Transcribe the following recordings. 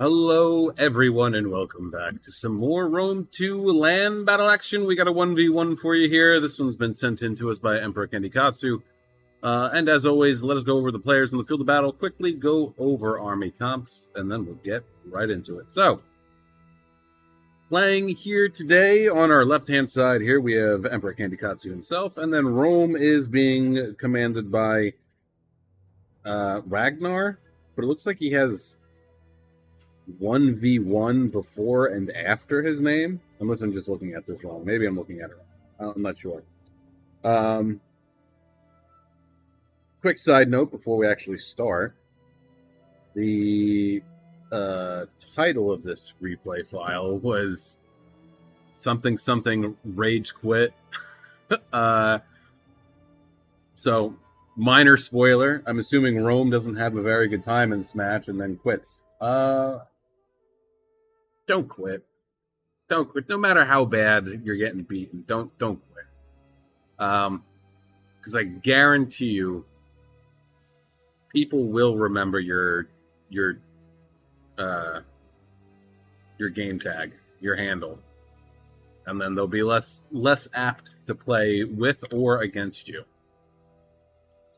Hello, everyone, and welcome back to some more Rome 2 land battle action. We got a 1v1 for you here. This one's been sent in to us by Emperor Kendikatsu. And as always, let us go over the players in the field of battle, quickly go over army comps, and then we'll get right into it. So, playing here today on our left-hand side here, we have Emperor Kendikatsu himself, and then Rome is being commanded by Ragnar, but it looks like he has 1v1 before and after his name, unless I'm just looking at this wrong. Maybe I'm looking at it wrong. I'm not sure. Quick side note before we actually start. The title of this replay file was something rage quit. So minor spoiler, I'm assuming Rome doesn't have a very good time in this match and then quits. Don't quit. Don't quit. No matter how bad you're getting beaten, don't quit. Because I guarantee you, people will remember your game tag, your handle, and then they'll be less apt to play with or against you.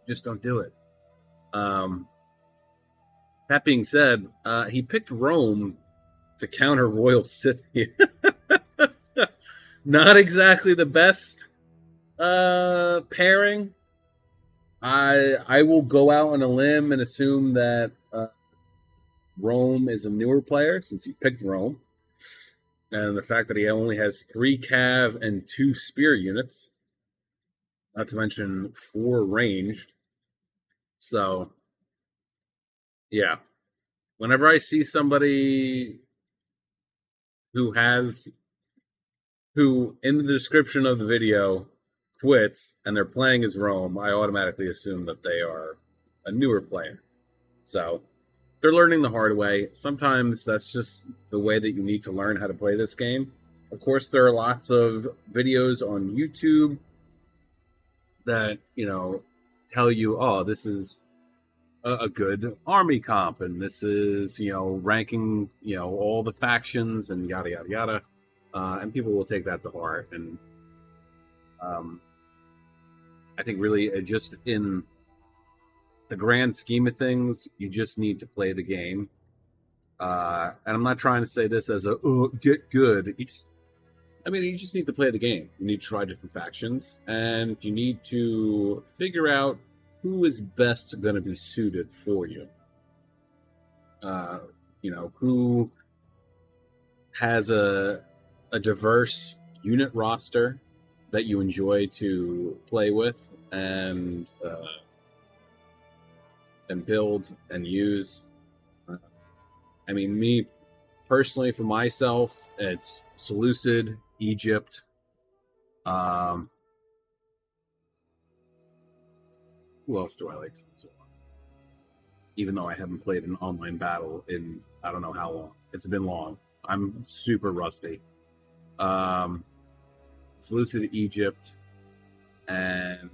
Just don't do it. That being said, he picked Rome to counter Royal Scythia. Not exactly the best pairing. I will go out on a limb and assume that Rome is a newer player since he picked Rome. And the fact that he only has 3 cav and 2 spear units, not to mention 4 ranged. So, yeah. Whenever I see somebody who in the description of the video quits and they're playing as Rome, I automatically assume that they are a newer player. So they're learning the hard way. Sometimes that's just the way that you need to learn how to play this game. Of course, there are lots of videos on YouTube that, tell you, oh, this is a good army comp, and this is, ranking, all the factions and yada, yada, yada. And people will take that to heart. And I think really just in the grand scheme of things, you just need to play the game. And I'm not trying to say this as get good. You just need to play the game. You need to try different factions, and you need to figure out who is best going to be suited for you. Who has a diverse unit roster that you enjoy to play with and build and use. Me personally, for myself, it's Seleucid, Egypt. Who else do I like? Even though I haven't played an online battle in I don't know how long. It's been long. I'm super rusty. Seleucid, Egypt, and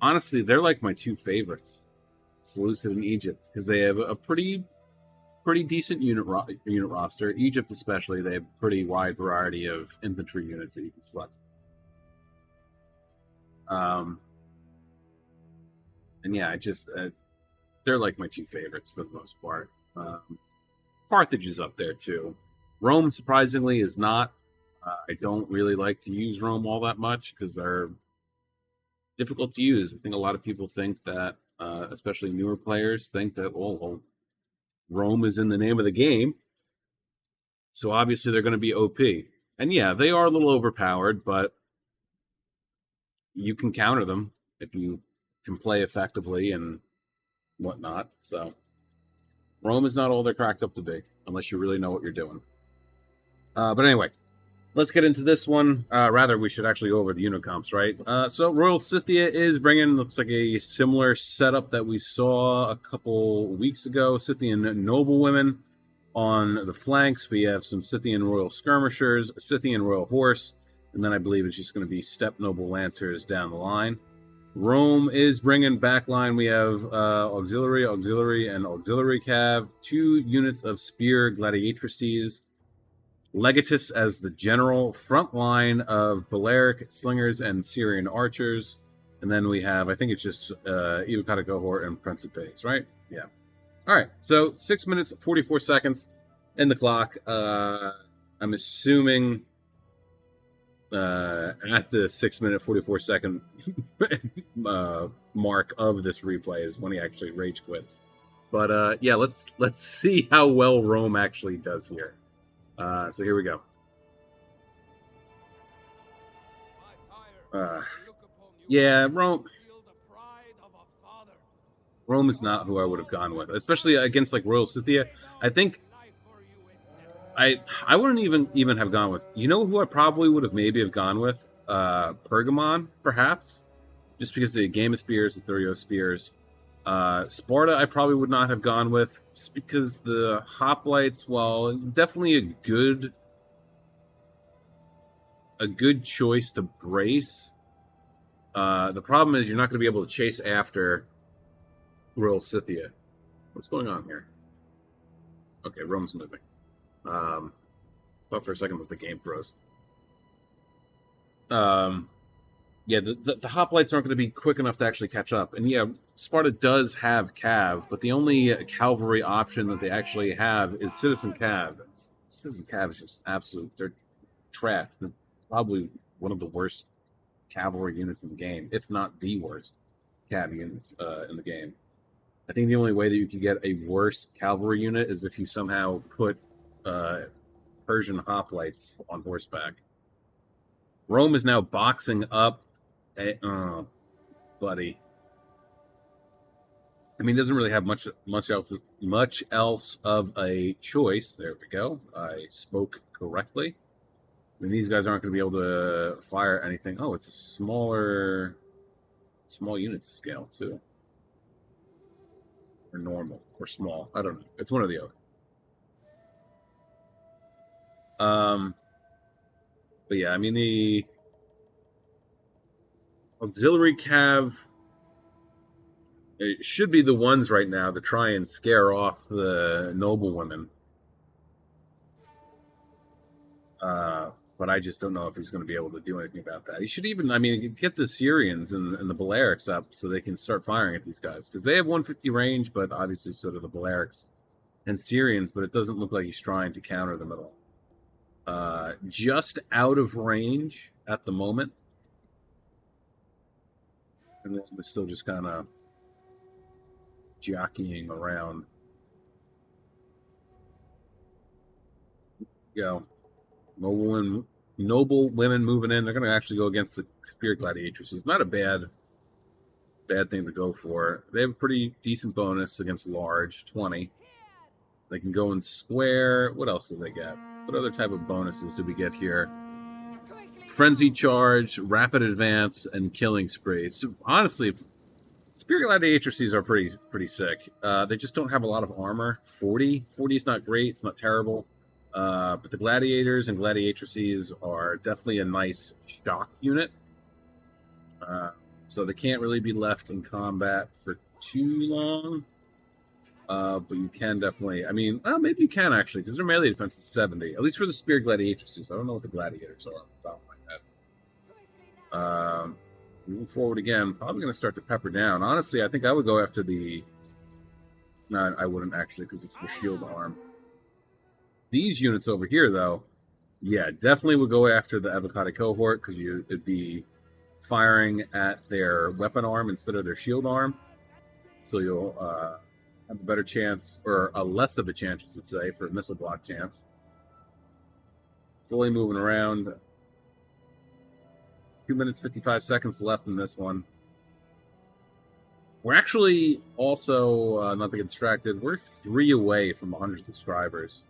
honestly, they're like my 2 favorites, Seleucid and Egypt, because they have a pretty decent unit roster. Egypt especially, they have a pretty wide variety of infantry units that you can select. And yeah, they're like my 2 favorites for the most part. Carthage is up there too. Rome, surprisingly, is not. I don't really like to use Rome all that much because they're difficult to use. I think a lot of people think that, especially newer players, think that, well, Rome is in the name of the game, so obviously they're going to be OP. And yeah, they are a little overpowered, but you can counter them if you can play effectively and whatnot. So Rome is not all they're cracked up to be, unless you really know what you're doing. But anyway, let's get into this one. Rather, we should actually go over the unit comps, right? So Royal Scythia is bringing, looks like a similar setup that we saw a couple weeks ago. Scythian noblewomen on the flanks. We have some Scythian Royal Skirmishers, Scythian Royal Horse, and then I believe it's just going to be Steppe Noble Lancers down the line. Rome is bringing backline. We have auxiliary, and auxiliary cav. 2 units of spear gladiatrices. Legatus as the general. Front line of Balearic slingers and Syrian archers. And then we have, I think it's just Ivysaur cohort and Principes, right? Yeah. All right. So 6 minutes, 44 seconds in the clock. I'm assuming at the 6 minute 44 second mark of this replay is when he actually rage quits. But yeah, let's see how well Rome actually does here. So here we go. Yeah, Rome is not who I would have gone with, especially against like Royal Scythia. I think I wouldn't even have gone with. You know who I probably would have maybe have gone with? Pergamon, perhaps, just because the Game of Spears, the Thurio Spears. Sparta, I probably would not have gone with, just because the Hoplites, well, definitely a good choice to brace. The problem is you're not going to be able to chase after Royal Scythia. What's going on here? Okay, Rome's moving. But for a second with the game froze. Yeah, the hoplites aren't going to be quick enough to actually catch up. And yeah, Sparta does have Cav, but the only cavalry option that they actually have is Citizen Cav. Citizen Cav is just they're trash. They're probably one of the worst cavalry units in the game, if not the worst Cav units in the game. I think the only way that you can get a worse cavalry unit is if you somehow put Persian hoplites on horseback. Rome is now boxing up. Buddy. I mean, doesn't really have much else of a choice. There we go. I spoke correctly. I mean, these guys aren't going to be able to fire anything. Oh, it's a small unit scale too, or normal, or small. I don't know. It's one or the other. But yeah, I mean, the auxiliary cav, it should be the ones right now to try and scare off the noblewomen. But I just don't know if he's going to be able to do anything about that. He should even, I mean, get the Syrians and the Balearics up so they can start firing at these guys. Because they have 150 range, but obviously so do the Balearics and Syrians, but it doesn't look like he's trying to counter them at all. Just out of range at the moment. And then we're still just kind of jockeying around. Go. Noble women moving in. They're going to actually go against the Spear Gladiatress. It's not a bad thing to go for. They have a pretty decent bonus against large, 20. They can go in square. What else do they get? What other type of bonuses do we get here? Frenzy charge, rapid advance, and killing spree. So honestly, Spear Gladiatrices are pretty sick. They just don't have a lot of armor. 40 is not great. It's not terrible. But the gladiators and gladiatrices are definitely a nice shock unit. So they can't really be left in combat for too long. But you can definitely, I mean, well, maybe you can actually, because their melee defense is 70. At least for the Spear Gladiatrices. I don't know what the gladiators are off the top of my head. Moving forward again, probably going to start to pepper down. Honestly, I think I would go after the... No, I wouldn't actually, because it's the shield arm. These units over here, though, yeah, definitely would go after the Avocado cohort, because it'd be firing at their weapon arm instead of their shield arm. So you'll have a better chance, or a less of a chance, I should say, for a missile block chance. Slowly moving around. 2 minutes, 55 seconds left in this one. We're actually also, not to get distracted, we're 3 away from 100 subscribers.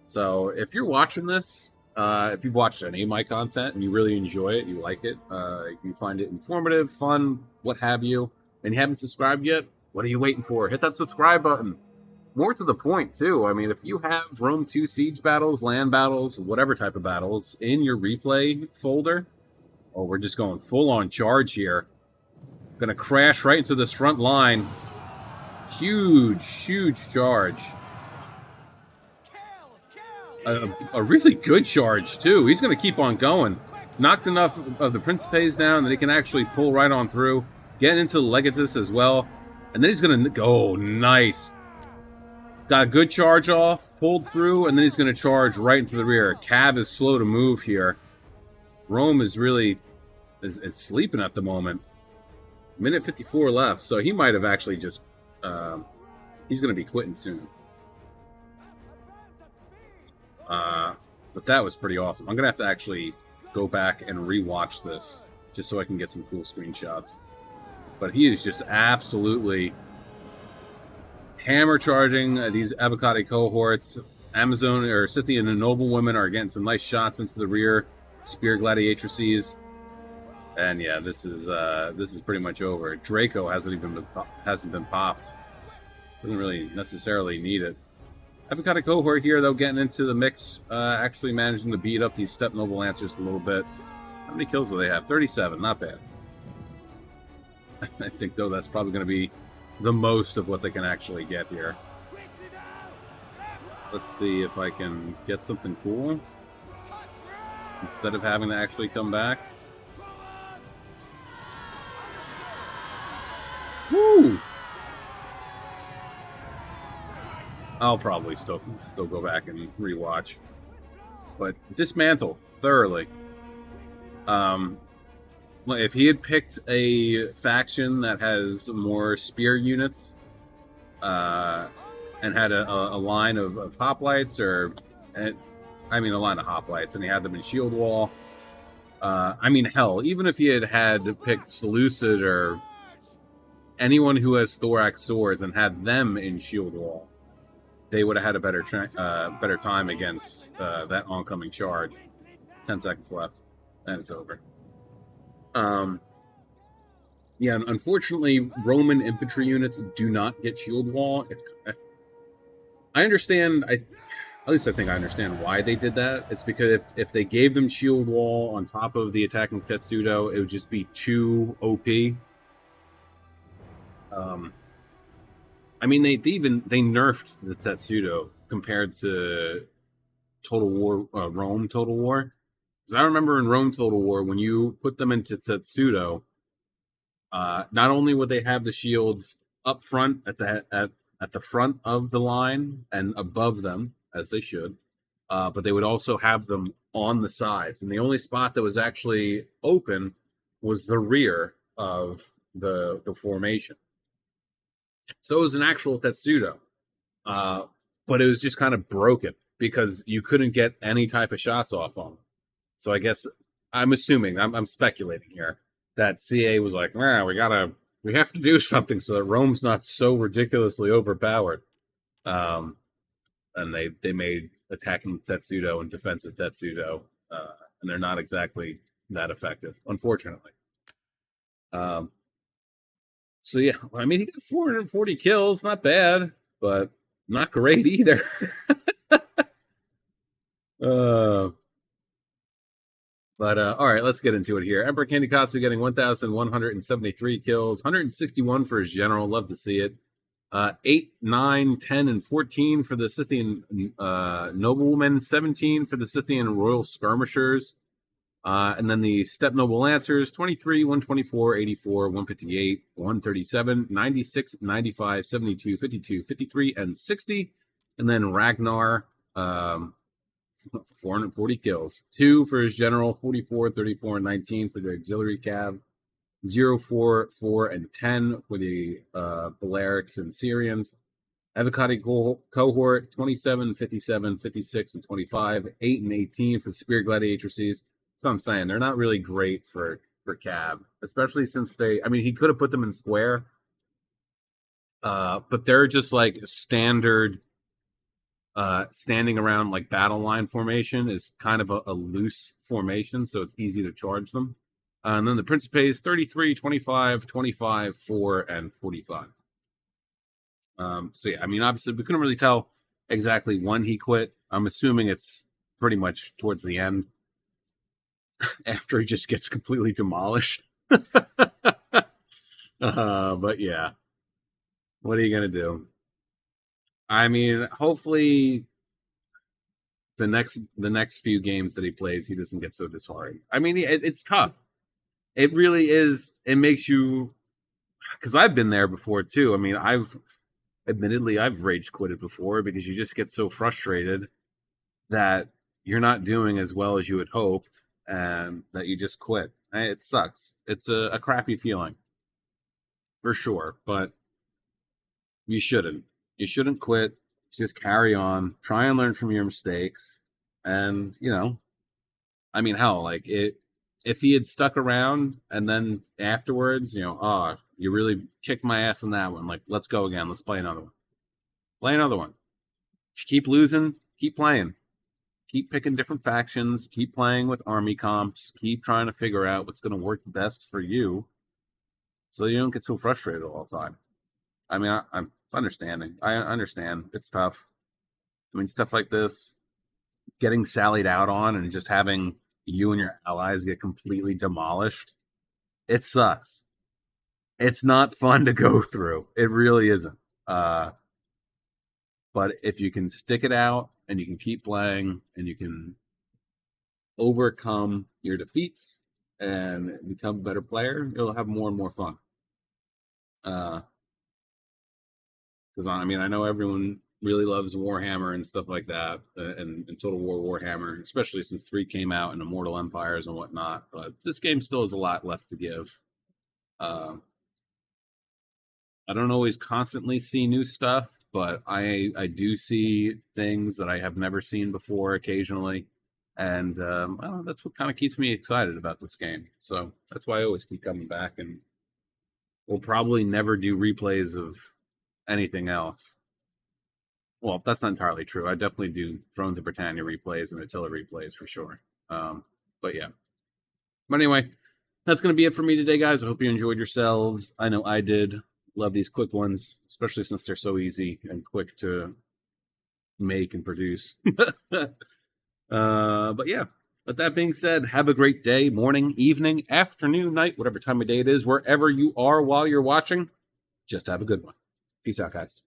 So if you're watching this, if you've watched any of my content and you really enjoy it, you like it, you find it informative, fun, what have you, and you haven't subscribed yet, what are you waiting for? Hit that subscribe button. More to the point, too. I mean, if you have Rome 2 siege battles, land battles, whatever type of battles in your replay folder, oh, we're just going full-on charge here. Going to crash right into this front line. Huge charge. A really good charge, too. He's going to keep on going. Knocked enough of the Principes down that he can actually pull right on through. Get into the Legatus as well. And then he's going to go nice. Got a good charge off, pulled through, and then he's going to charge right into the rear. Cab is slow to move here. Rome is really is sleeping at the moment. Minute 54 left, so he might have actually just... he's going to be quitting soon. But that was pretty awesome. I'm going to have to actually go back and rewatch this just so I can get some cool screenshots. But he is just absolutely hammer charging these Avocado cohorts. Amazon or Scythian and Noblewomen are getting some nice shots into the rear. Spear Gladiatrices. And yeah, this is pretty much over. Draco hasn't been popped. Doesn't really necessarily need it. Avocado cohort here, though, getting into the mix, actually managing to beat up these Steppe Noble Lancers a little bit. How many kills do they have? 37, not bad. I think, though, that's probably going to be the most of what they can actually get here. Let's see if I can get something cool instead of having to actually come back. Woo! I'll probably still go back and rewatch, but dismantled thoroughly. If he had picked a faction that has more spear units, and had a line of hoplites, a line of hoplites, and he had them in shield wall. Hell, even if he had picked Seleucid or anyone who has thorax swords and had them in shield wall, they would have had a better time against that oncoming charge. 10 seconds left, and it's over. Yeah, unfortunately, Roman infantry units do not get shield wall. I understand. At least I think I understand why they did that. It's because if they gave them shield wall on top of the attacking Tetsudo, it would just be too OP. They nerfed the Tetsudo compared to Total War, Rome Total War. Because I remember in Rome Total War, when you put them into Tetsudo, not only would they have the shields up front at the front of the line and above them, as they should, but they would also have them on the sides. And the only spot that was actually open was the rear of the formation. So it was an actual Tetsudo, but it was just kind of broken because you couldn't get any type of shots off on them. So I guess I'm assuming, I'm speculating here, that CA was like, we have to do something so that Rome's not so ridiculously overpowered. And they made attacking Tetsudo and defensive Tetsudo, and they're not exactly that effective, unfortunately. So yeah, he got 440 kills, not bad, but not great either. All right, let's get into it here. Emperor Candy Katsu getting 1,173 kills, 161 for his general. Love to see it. 8, 9, 10, and 14 for the Scythian noblewomen, 17 for the Scythian royal skirmishers, and then the Steppe Noble Lancers, 23, 124, 84, 158, 137, 96, 95, 72, 52, 53, and 60. And then Ragnar, 440 kills. 2 for his general, 44, 34, and 19 for the auxiliary cav. 0, 4, 4, and 10 for the Balearics and Syrians. Avocado cohort, 27, 57, 56, and 25. 8 and 18 for the Spear Gladiatrices. So I'm saying they're not really great for Cav, especially since he could have put them in square, but they're just like standard standing around like battle line formation is kind of a loose formation, so it's easy to charge them. And then the Principes, 33, 25, 25, 4, and 45. So yeah, obviously we couldn't really tell exactly when he quit. I'm assuming it's pretty much towards the end, after he just gets completely demolished. But yeah, what are you gonna do? I mean, hopefully the next few games that he plays, he doesn't get so disheartened. I mean, it's tough. It really is. It makes you, because I've been there before too. I mean, I've rage quitted before because you just get so frustrated that you're not doing as well as you had hoped, and that you just quit. It sucks. It's a crappy feeling for sure, but you shouldn't. You shouldn't quit. Just carry on. Try and learn from your mistakes, and I mean, hell, like it. If he had stuck around and then afterwards, oh, you really kicked my ass in that one. Like, let's go again. Let's play another one. Play another one. If you keep losing, keep playing. Keep picking different factions. Keep playing with army comps. Keep trying to figure out what's going to work best for you, so you don't get so frustrated all the time. I mean, it's understanding. I understand. It's tough. I mean, stuff like this, getting sallied out on and just having you and your allies get completely demolished, it sucks. It's not fun to go through. It really isn't. But if you can stick it out and you can keep playing and you can overcome your defeats and become a better player, you'll have more and more fun. Because I mean, I know everyone really loves Warhammer and stuff like that, and Total War Warhammer, especially since 3 came out and Immortal Empires and whatnot. But this game still has a lot left to give. I don't always constantly see new stuff, but I do see things that I have never seen before occasionally, and well, that's what kind of keeps me excited about this game. So that's why I always keep coming back, and we'll probably never do replays of anything else. Well, that's not entirely true. I definitely do Thrones of Britannia replays and Attila replays for sure. But yeah. But anyway, that's going to be it for me today, guys. I hope you enjoyed yourselves. I know I did. Love these quick ones, especially since they're so easy and quick to make and produce. But yeah, with that being said, have a great day, morning, evening, afternoon, night, whatever time of day it is, wherever you are while you're watching. Just have a good one. Peace out, guys.